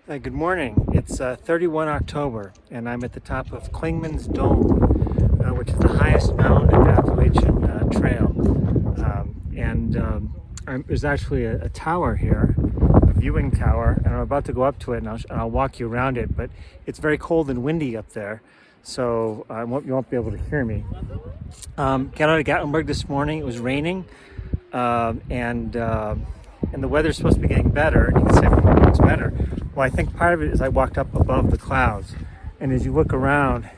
Good morning. It's 31 October, and I'm at the top of Klingman's Dome, which is the highest mountain in the Appalachian Trail. There's actually a tower here, a viewing tower, and I'm about to go up to it, and I'll walk you around it. But it's very cold and windy up there, so you won't be able to hear me. Got out of Gatlinburg this morning. It was raining, and the weather's supposed to be getting better. And you can say, well, it looks better. Well, I think part of it is I walked up above the clouds, and as you look around,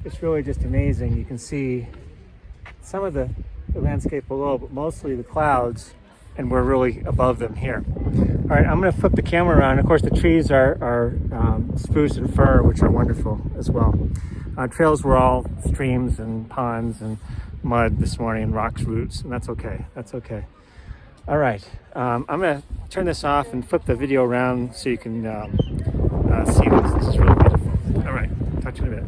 it's really just amazing. You can see some of the landscape below, but mostly the clouds, and we're really above them here. All right, I'm going to flip the camera around. Of course, the trees are spruce and fir, which are wonderful as well. Trails were all streams and ponds and mud this morning, and rocks, roots, and that's okay. That's okay. All right, I'm going to turn this off and flip the video around so you can see this. This is really beautiful. All right, talk to you in a bit.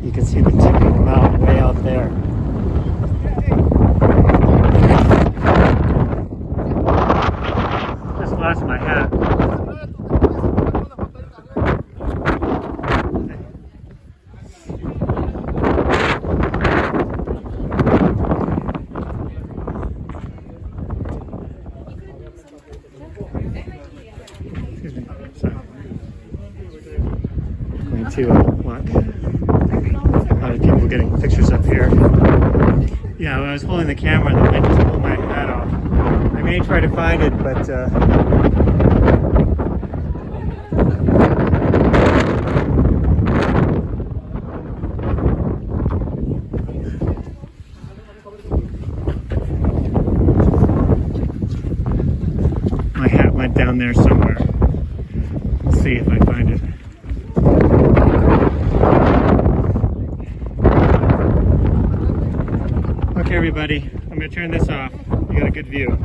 You can see the tip of the mountain way out there. Just lost my hat. Excuse me. Sorry. Going to walk. A lot of people getting pictures up here. Yeah, when I was holding the camera, the wind just pulled my hat off. I may try to find it, but my hat went down there somewhere. Let's see if I find it. Okay, everybody, I'm going to turn this off. You got a good view.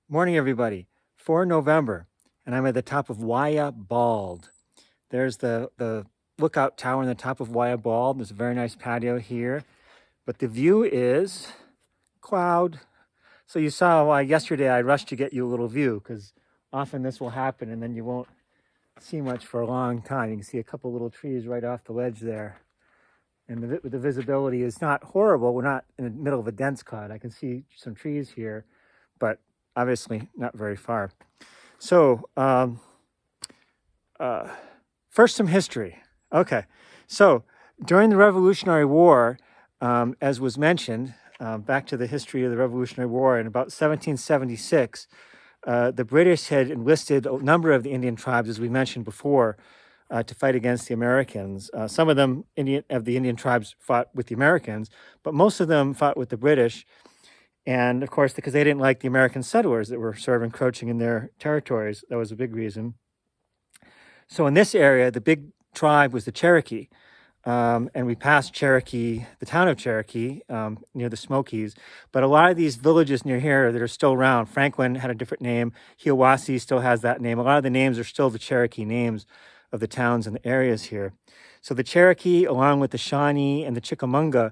Morning, everybody. 4 November, and I'm at the top of Wiah Bald. There's the lookout tower on the top of Wiah Bald. There's a very nice patio here, but the view is cloud. So you saw why yesterday I rushed to get you a little view, because often this will happen and then you won't see much for a long time. You can see a couple little trees right off the ledge there. And the visibility is not horrible. We're not in the middle of a dense cloud. I can see some trees here, but obviously not very far. So first, some history. Okay, so during the Revolutionary War, as was mentioned, back to the history of the Revolutionary War, in about 1776, the British had enlisted a number of the Indian tribes, as we mentioned before, to fight against the Americans. Some of them, the Indian tribes, fought with the Americans, but most of them fought with the British. And of course, because they didn't like the American settlers that were sort of encroaching in their territories, that was a big reason. So in this area, the big tribe was the Cherokee. And we passed Cherokee, the town of Cherokee, near the Smokies. But a lot of these villages near here that are still around, Franklin had a different name, Hiawassee still has that name. A lot of the names are still the Cherokee names of the towns and the areas here. So the Cherokee, along with the Shawnee and the Chickamauga,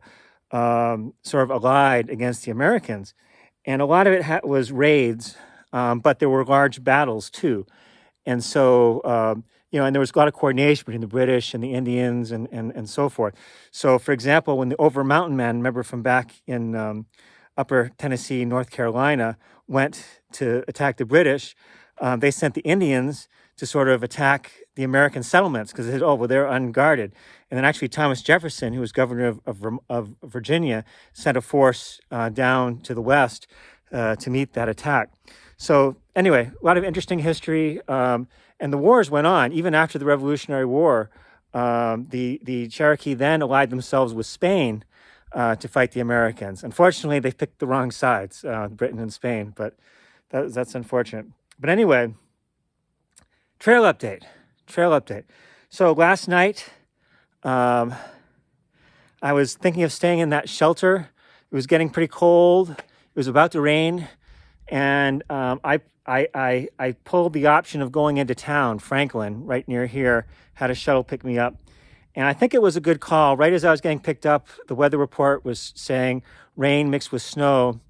sort of allied against the Americans. And a lot of it was raids, but there were large battles too. And so and there was a lot of coordination between the British and the Indians and so forth. So, for example, when the Over Mountain Men, remember from back in upper Tennessee, North Carolina, went to attack the British, they sent the Indians to sort of attack the American settlements because they said, oh, well, they're unguarded. And then actually Thomas Jefferson, who was governor of Virginia, sent a force down to the west to meet that attack. So anyway, a lot of interesting history. And the wars went on. Even after the Revolutionary War, the Cherokee then allied themselves with Spain to fight the Americans. Unfortunately, they picked the wrong sides, Britain and Spain, but that's unfortunate. But anyway, trail update. So last night, I was thinking of staying in that shelter. It was getting pretty cold. It was about to rain, and I pulled the option of going into town. Franklin, right near here, had a shuttle pick me up, and I think it was a good call. Right as I was getting picked up, the weather report was saying rain mixed with snow.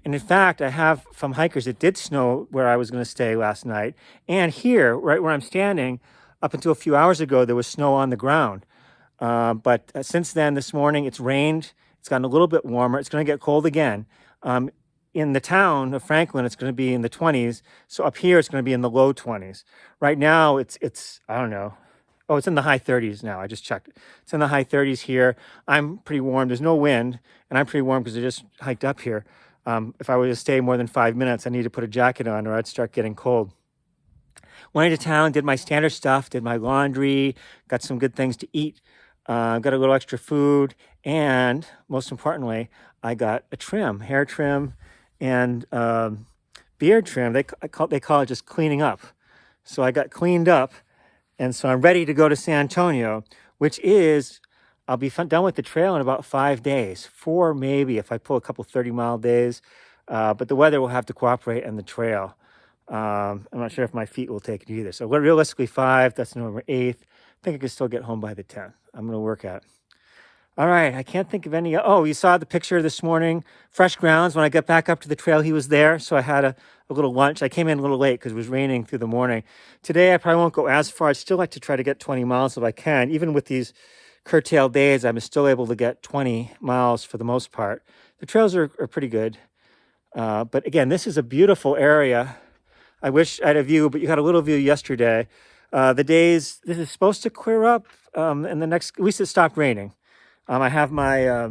And in fact, I have from hikers, it did snow where I was going to stay last night. And here, right where I'm standing, up until a few hours ago, there was snow on the ground. But since then, this morning, it's rained. It's gotten a little bit warmer. It's going to get cold again. In the town of Franklin, it's going to be in the 20s. So up here, it's going to be in the low 20s. Right now, it's I don't know. Oh, it's in the high 30s now. I just checked. It's in the high 30s here. I'm pretty warm. There's no wind, and I'm pretty warm because I just hiked up here. If I were to stay more than 5 minutes, I need to put a jacket on or I'd start getting cold. Went into town, did my standard stuff, did my laundry, got some good things to eat, got a little extra food, and most importantly, I got a trim, hair trim and beard trim. They call it just cleaning up. So I got cleaned up, and so I'm ready to go to San Antonio, which is... I'll be done with the trail in about 5 days, 4 maybe if I pull a couple 30-mile days, but the weather will have to cooperate on the trail. I'm not sure if my feet will take it either. So realistically 5, that's November 8th. I think I can still get home by the 10th. I'm going to work at it. All right, I can't think of any. Oh, you saw the picture this morning, Fresh Grounds. When I got back up to the trail, he was there, so I had a little lunch. I came in a little late because it was raining through the morning. Today, I probably won't go as far. I'd still like to try to get 20 miles if I can, even with these curtailed days. I'm still able to get 20 miles for the most part. The trails are pretty good. But again, this is a beautiful area. I wish I had a view, but you had a little view yesterday. This is supposed to clear up in the next, at least it stopped raining. I have my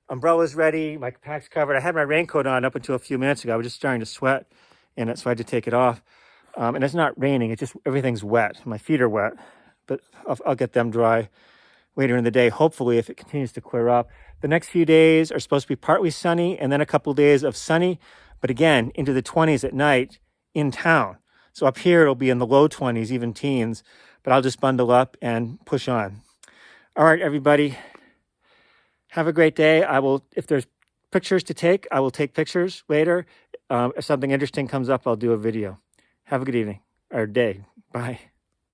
umbrellas ready, my pack's covered. I had my raincoat on up until a few minutes ago. I was just starting to sweat in it, so I had to take it off. And it's not raining, it's just everything's wet. My feet are wet, but I'll get them dry later in the day, hopefully, if it continues to clear up. The next few days are supposed to be partly sunny and then a couple days of sunny, but again, into the 20s at night in town. So up here, it'll be in the low 20s, even teens, but I'll just bundle up and push on. All right, everybody, have a great day. If there's pictures to take, I will take pictures later. If something interesting comes up, I'll do a video. Have a good evening or day. Bye.